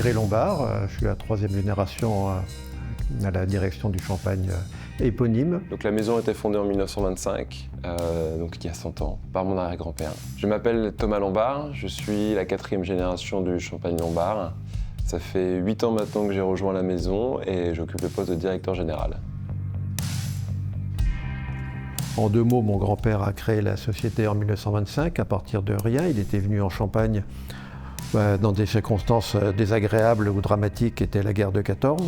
Thierry Lombard, je suis la troisième génération à la direction du champagne éponyme. Donc la maison a été fondée en 1925, donc il y a 100 ans, par mon arrière-grand-père. Je m'appelle Thomas Lombard, je suis la quatrième génération du champagne Lombard. Ça fait 8 ans maintenant que j'ai rejoint la maison et j'occupe le poste de directeur général. En 2 mots, mon grand-père a créé la société en 1925 à partir de rien. Il était venu en Champagne dans des circonstances désagréables ou dramatiques, était la guerre de 14.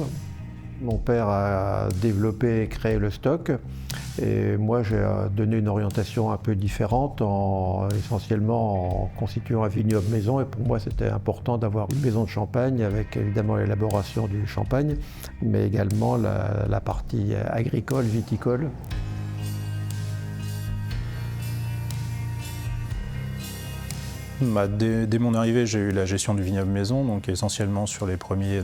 Mon père a développé et créé le stock et moi j'ai donné une orientation un peu différente, essentiellement en constituant un vignoble maison. Et pour moi c'était important d'avoir une maison de champagne avec évidemment l'élaboration du champagne, mais également la partie agricole, viticole. Dès mon arrivée, j'ai eu la gestion du vignoble maison, donc essentiellement sur les premiers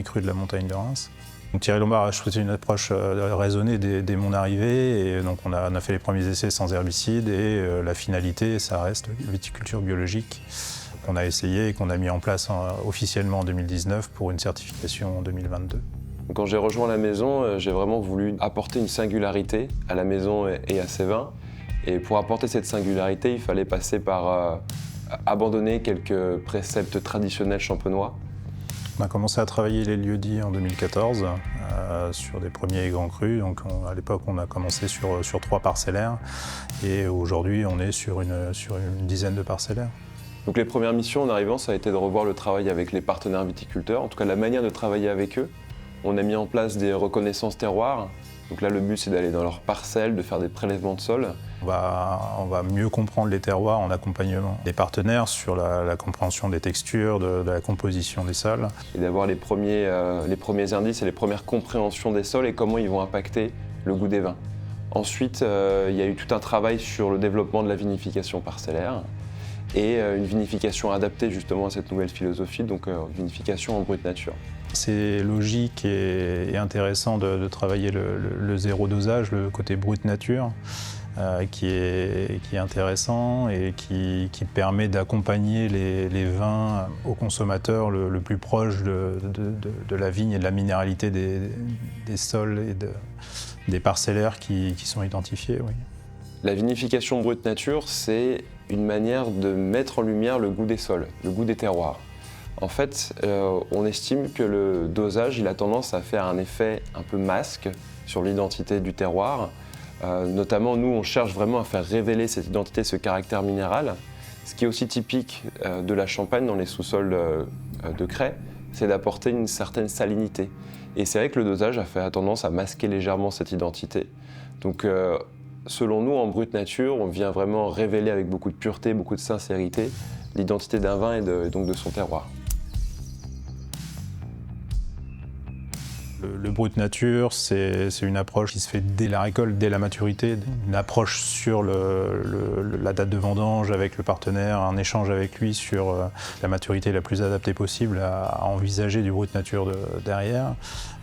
crus de la montagne de Reims. Donc Thierry Lombard a choisi une approche raisonnée dès mon arrivée, et donc on a fait les premiers essais sans herbicides, et la finalité, ça reste viticulture biologique qu'on a essayé et qu'on a mis en place officiellement en 2019 pour une certification en 2022. Quand j'ai rejoint la maison, j'ai vraiment voulu apporter une singularité à la maison et à ses vins. Et pour apporter cette singularité, il fallait passer par abandonner quelques préceptes traditionnels champenois. On a commencé à travailler les lieux-dits en 2014 sur des premiers grands crus. Donc à l'époque, on a commencé sur 3 parcellaires et aujourd'hui, on est sur une dizaine de parcellaires. Donc les premières missions en arrivant, ça a été de revoir le travail avec les partenaires viticulteurs, en tout cas la manière de travailler avec eux. On a mis en place des reconnaissances terroirs. Donc là, le but, c'est d'aller dans leurs parcelles, de faire des prélèvements de sol. On va mieux comprendre les terroirs en accompagnement des partenaires sur la compréhension des textures, de la composition des sols. Et d'avoir les premiers indices et les premières compréhensions des sols et comment ils vont impacter le goût des vins. Ensuite, il y a eu tout un travail sur le développement de la vinification parcellaire et une vinification adaptée justement à cette nouvelle philosophie, donc vinification en brute nature. C'est logique et intéressant de travailler le zéro dosage, le côté brut nature, qui est intéressant et qui permet d'accompagner les vins au consommateur le plus proche de la vigne et de la minéralité des sols et des parcellaires qui sont identifiés. Oui. La vinification brute nature, c'est une manière de mettre en lumière le goût des sols, le goût des terroirs. En fait, on estime que le dosage il a tendance à faire un effet un peu masque sur l'identité du terroir. Notamment, nous, on cherche vraiment à faire révéler cette identité, ce caractère minéral. Ce qui est aussi typique de la Champagne dans les sous-sols de craie, c'est d'apporter une certaine salinité. Et c'est vrai que le dosage a tendance à masquer légèrement cette identité. Donc, selon nous, en brute nature, on vient vraiment révéler avec beaucoup de pureté, beaucoup de sincérité, l'identité d'un vin et donc de son terroir. Le brut nature, c'est une approche qui se fait dès la récolte, dès la maturité, une approche sur la date de vendange avec le partenaire, un échange avec lui sur la maturité la plus adaptée possible à envisager du brut nature derrière,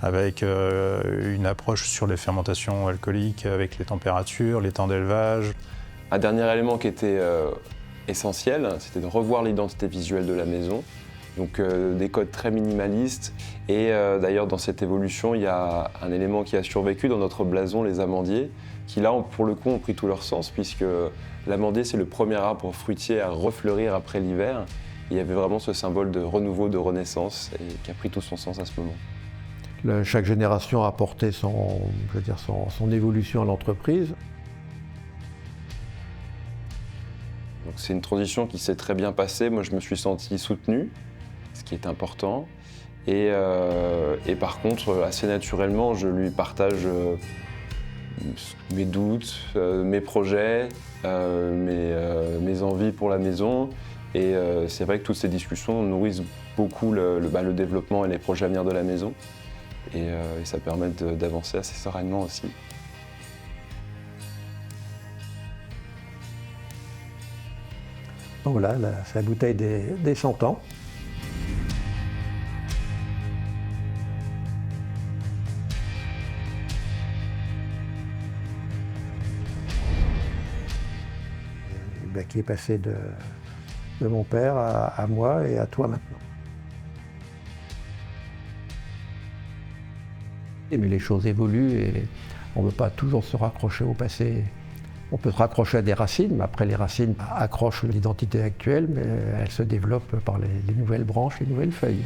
avec une approche sur les fermentations alcooliques, avec les températures, les temps d'élevage. Un dernier élément qui était essentiel, c'était de revoir l'identité visuelle de la maison. Donc des codes très minimalistes et d'ailleurs dans cette évolution il y a un élément qui a survécu dans notre blason, les amandiers, qui là pour le coup ont pris tout leur sens puisque l'amandier c'est le premier arbre fruitier à refleurir après l'hiver. Il y avait vraiment ce symbole de renouveau, de renaissance et qui a pris tout son sens à ce moment. Chaque génération a apporté son évolution à l'entreprise. Donc c'est une transition qui s'est très bien passée, moi je me suis senti soutenu, ce qui est important. Et par contre, assez naturellement, je lui partage mes doutes, mes projets, mes envies pour la maison. Et c'est vrai que toutes ces discussions nourrissent beaucoup le développement et les projets à venir de la maison. Et ça permet d'avancer assez sereinement aussi. Donc voilà, c'est la bouteille des 100 ans. Qui est passé de mon père à moi et à toi maintenant. Mais les choses évoluent et on ne peut pas toujours se raccrocher au passé. On peut se raccrocher à des racines, mais après les racines accrochent l'identité actuelle, mais elles se développent par les nouvelles branches, les nouvelles feuilles.